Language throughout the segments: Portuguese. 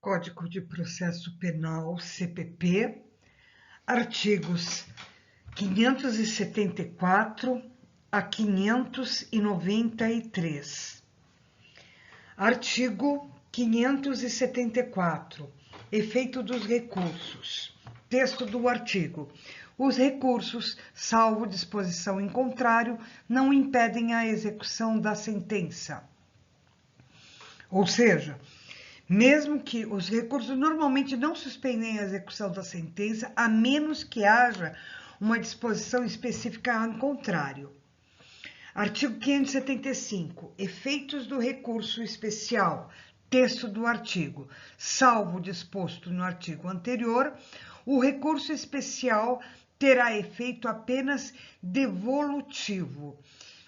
Código de Processo Penal, CPP, artigos 574 a 593. Artigo 574. Efeito dos recursos. Texto do artigo. Os recursos, salvo disposição em contrário, não impedem a execução da sentença. Ou seja, mesmo que os recursos normalmente não suspendem a execução da sentença, a menos que haja uma disposição específica em contrário. Artigo 575. Efeitos do recurso especial. Texto do artigo. Salvo o disposto no artigo anterior, o recurso especial terá efeito apenas devolutivo.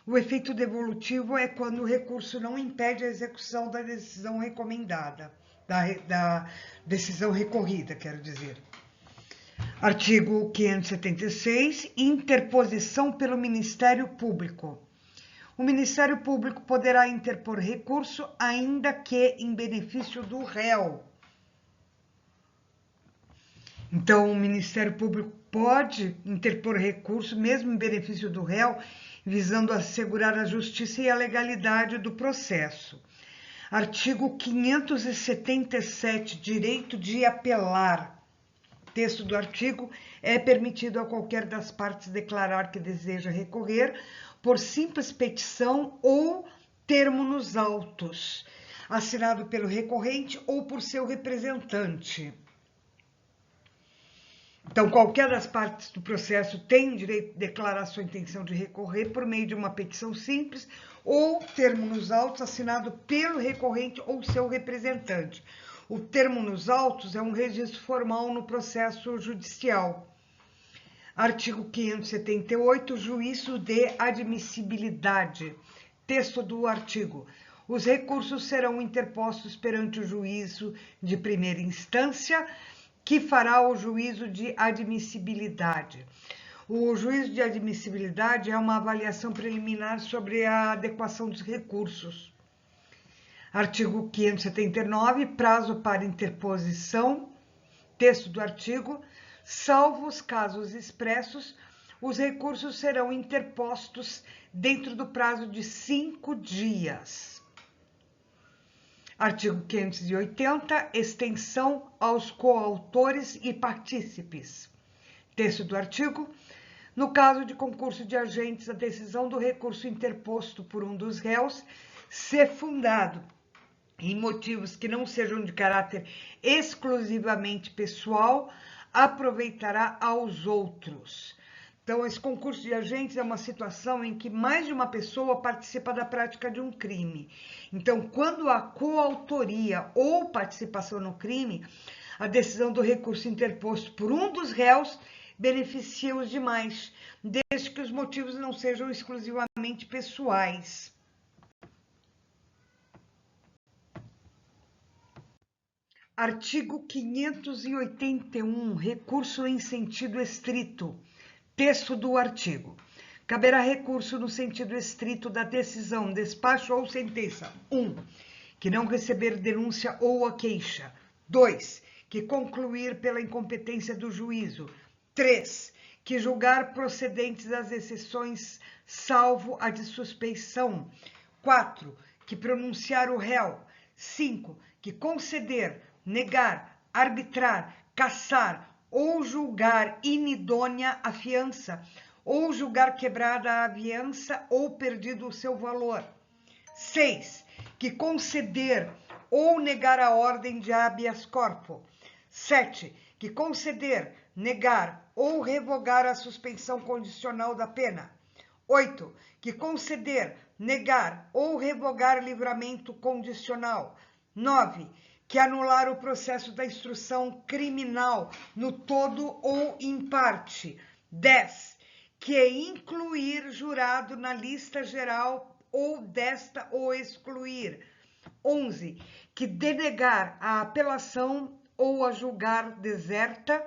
O efeito devolutivo é quando o recurso não impede a execução da decisão recomendada, da decisão recorrida, quero dizer. Artigo 576, interposição pelo Ministério Público. O Ministério Público poderá interpor recurso, ainda que em benefício do réu. Então, o Ministério Público pode interpor recurso, mesmo em benefício do réu, visando assegurar a justiça e a legalidade do processo. Artigo 577, direito de apelar. Texto do artigo: é permitido a qualquer das partes declarar que deseja recorrer por simples petição ou termo nos autos, assinado pelo recorrente ou por seu representante. Então, qualquer das partes do processo tem direito de declarar sua intenção de recorrer por meio de uma petição simples ou termo nos autos assinado pelo recorrente ou seu representante. O termo nos autos é um registro formal no processo judicial. Artigo 578, juízo de admissibilidade. Texto do artigo. Os recursos serão interpostos perante o juízo de primeira instância, que fará o juízo de admissibilidade. O juízo de admissibilidade é uma avaliação preliminar sobre a adequação dos recursos. Artigo 579, prazo para interposição. Texto do artigo: salvo os casos expressos, os recursos serão interpostos dentro do prazo de 5 dias. Artigo 580, extensão aos coautores e partícipes. Texto do artigo: no caso de concurso de agentes, a decisão do recurso interposto por um dos réus, se fundado em motivos que não sejam de caráter exclusivamente pessoal, aproveitará aos outros. Então, esse concurso de agentes é uma situação em que mais de uma pessoa participa da prática de um crime. Então, quando há coautoria ou participação no crime, a decisão do recurso interposto por um dos réus beneficia os demais, desde que os motivos não sejam exclusivamente pessoais. Artigo 581, recurso em sentido estrito. Texto do artigo. Caberá recurso no sentido estrito da decisão, despacho ou sentença. 1. Que não receber denúncia ou a queixa. 2. Que concluir pela incompetência do juízo. 3. Que julgar procedentes as exceções, salvo a de suspeição. 4. Que pronunciar o réu. 5. Que conceder, negar, arbitrar, cassar ou julgar inidônea a fiança, ou julgar quebrada a aviança ou perdido o seu valor. 6. Que conceder ou negar a ordem de habeas corpus. 7. Que conceder, negar ou revogar a suspensão condicional da pena. 8. Que conceder, negar ou revogar livramento condicional. 9. Que anular o processo da instrução criminal no todo ou em parte. 10. Que incluir jurado na lista geral ou desta o excluir. 11. Que denegar a apelação ou a julgar deserta.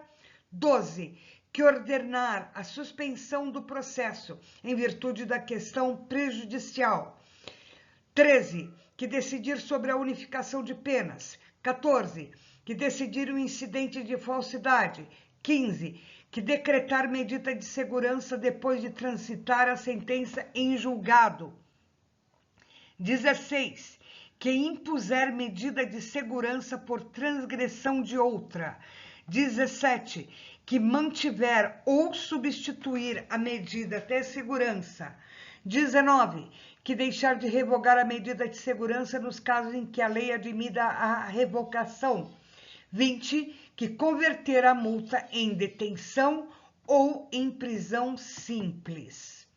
12. Que ordenar a suspensão do processo em virtude da questão prejudicial. 13. Que decidir sobre a unificação de penas. 14, que decidir um incidente de falsidade. 15, que decretar medida de segurança depois de transitar a sentença em julgado. 16, que impuser medida de segurança por transgressão de outra. 17, que mantiver ou substituir a medida de segurança. 19, que deixar de revogar a medida de segurança nos casos em que a lei admita a revogação. 20, que converter a multa em detenção ou em prisão simples.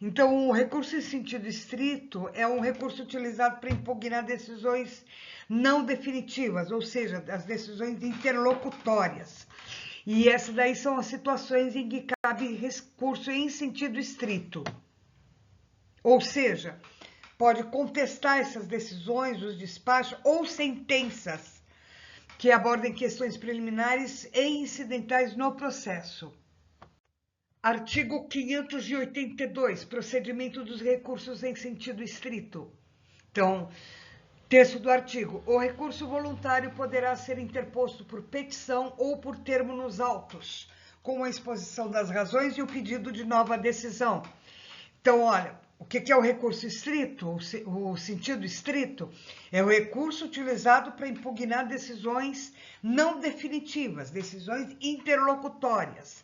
Então, o recurso em sentido estrito é um recurso utilizado para impugnar decisões não definitivas, ou seja, as decisões interlocutórias. E essas daí são as situações em que cabe recurso em sentido estrito. Ou seja, pode contestar essas decisões, os despachos ou sentenças que abordem questões preliminares e incidentais no processo. Artigo 582, procedimento dos recursos em sentido estrito. Então, texto do artigo. O recurso voluntário poderá ser interposto por petição ou por termo nos autos, com a exposição das razões e o pedido de nova decisão. Então, olha, o que é o recurso estrito? O sentido estrito é o recurso utilizado para impugnar decisões não definitivas, decisões interlocutórias.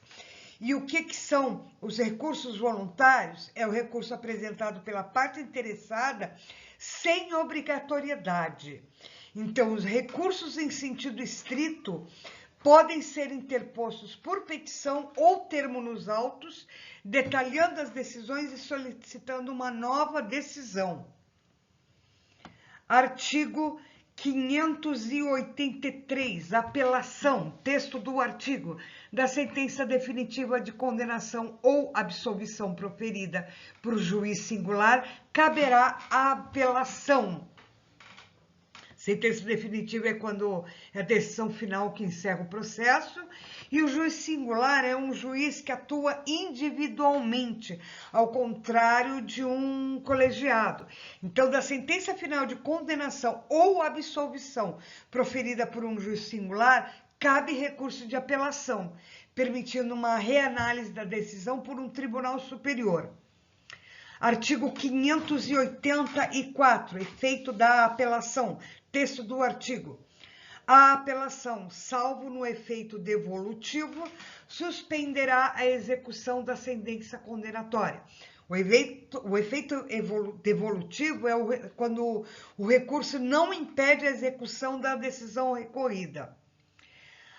E o que são os recursos voluntários? É o recurso apresentado pela parte interessada sem obrigatoriedade. Então, os recursos em sentido estrito podem ser interpostos por petição ou termo nos autos, detalhando as decisões e solicitando uma nova decisão. Artigo 583, apelação, texto do artigo, da sentença definitiva de condenação ou absolvição proferida por juiz singular, caberá a apelação. Sentença definitiva é quando é a decisão final que encerra o processo, e o juiz singular é um juiz que atua individualmente, ao contrário de um colegiado. Então, da sentença final de condenação ou absolvição proferida por um juiz singular, cabe recurso de apelação, permitindo uma reanálise da decisão por um tribunal superior. Artigo 584, efeito da apelação. Texto do artigo. A apelação, salvo no efeito devolutivo, suspenderá a execução da sentença condenatória. O efeito devolutivo é quando o recurso não impede a execução da decisão recorrida.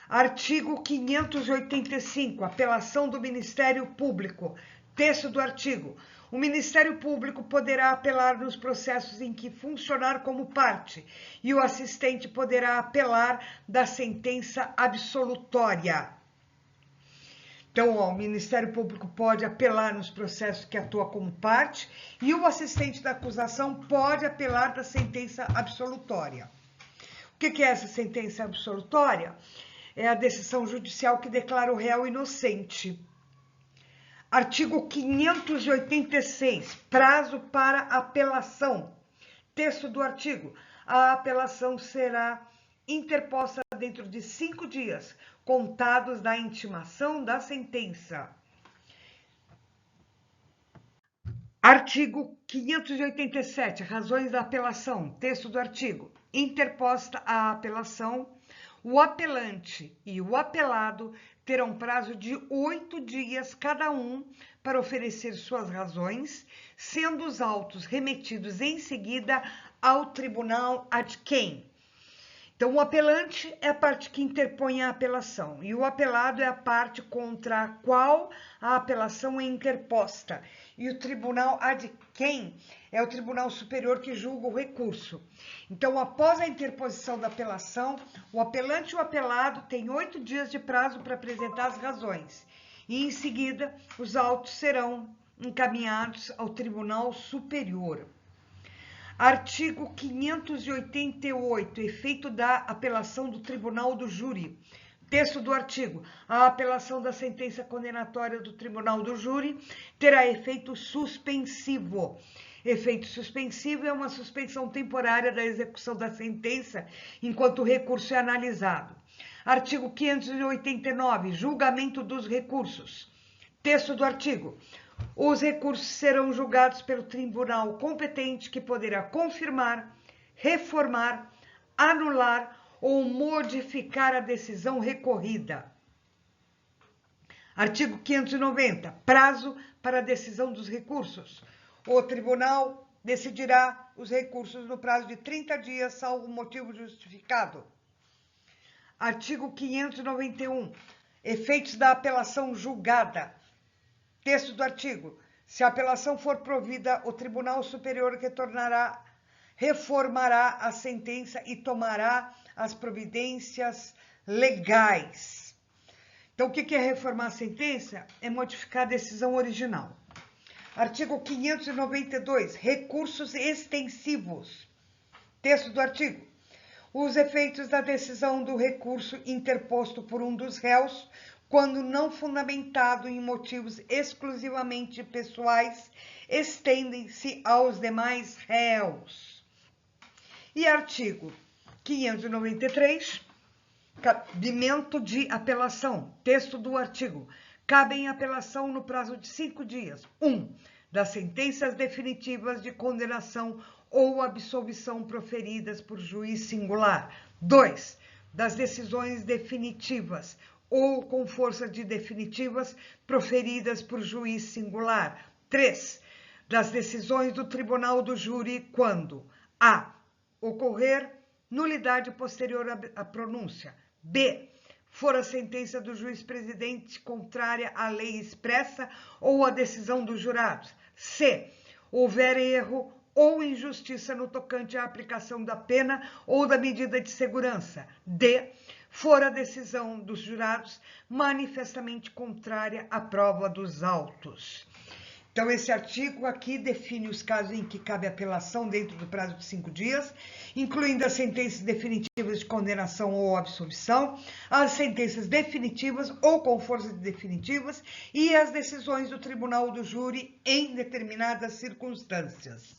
Artigo 585, apelação do Ministério Público. Texto do artigo. O Ministério Público poderá apelar nos processos em que funcionar como parte e o assistente poderá apelar da sentença absolutória. Então, o Ministério Público pode apelar nos processos que atua como parte e o assistente da acusação pode apelar da sentença absolutória. O que é essa sentença absolutória? É a decisão judicial que declara o réu inocente. Artigo 586, prazo para apelação. Texto do artigo. A apelação será interposta dentro de 5 dias, contados da intimação da sentença. Artigo 587, razões da apelação. Texto do artigo. Interposta a apelação, o apelante e o apelado terão prazo de 8 dias cada um para oferecer suas razões, sendo os autos remetidos em seguida ao tribunal ad quem. Então, o apelante é a parte que interpõe a apelação e o apelado é a parte contra a qual a apelação é interposta. E o tribunal ad quem é o tribunal superior que julga o recurso. Então, após a interposição da apelação, o apelante e o apelado têm 8 dias de prazo para apresentar as razões. E, em seguida, os autos serão encaminhados ao tribunal superior. Artigo 588, efeito da apelação do tribunal do júri. Texto do artigo. A apelação da sentença condenatória do tribunal do júri terá efeito suspensivo. Efeito suspensivo é uma suspensão temporária da execução da sentença enquanto o recurso é analisado. Artigo 589, julgamento dos recursos. Texto do artigo. Os recursos serão julgados pelo tribunal competente, que poderá confirmar, reformar, anular ou modificar a decisão recorrida. Artigo 590. Prazo para a decisão dos recursos. O tribunal decidirá os recursos no prazo de 30 dias, salvo motivo justificado. Artigo 591. Efeitos da apelação julgada. Texto do artigo. Se a apelação for provida, o Tribunal Superior reformará a sentença e tomará as providências legais. Então, o que é reformar a sentença? É modificar a decisão original. Artigo 592, recursos extensivos. Texto do artigo. Os efeitos da decisão do recurso interposto por um dos réus, quando não fundamentado em motivos exclusivamente pessoais, estendem-se aos demais réus. E artigo 593, cabimento de apelação. Texto do artigo. Cabe em apelação no prazo de 5 dias. 1. Das sentenças definitivas de condenação ou absolvição proferidas por juiz singular. 2. Das decisões definitivas ou com força de definitivas proferidas por juiz singular. 3. Das decisões do tribunal do júri quando a. Ocorrer nulidade posterior à pronúncia. B. For a sentença do juiz presidente contrária à lei expressa ou à decisão dos jurados. C. Houver erro ou injustiça no tocante à aplicação da pena ou da medida de segurança. D. For a decisão dos jurados manifestamente contrária à prova dos autos. Então, esse artigo aqui define os casos em que cabe apelação dentro do prazo de 5 dias, incluindo as sentenças definitivas de condenação ou absolvição, as sentenças definitivas ou com força de definitivas e as decisões do tribunal do júri em determinadas circunstâncias.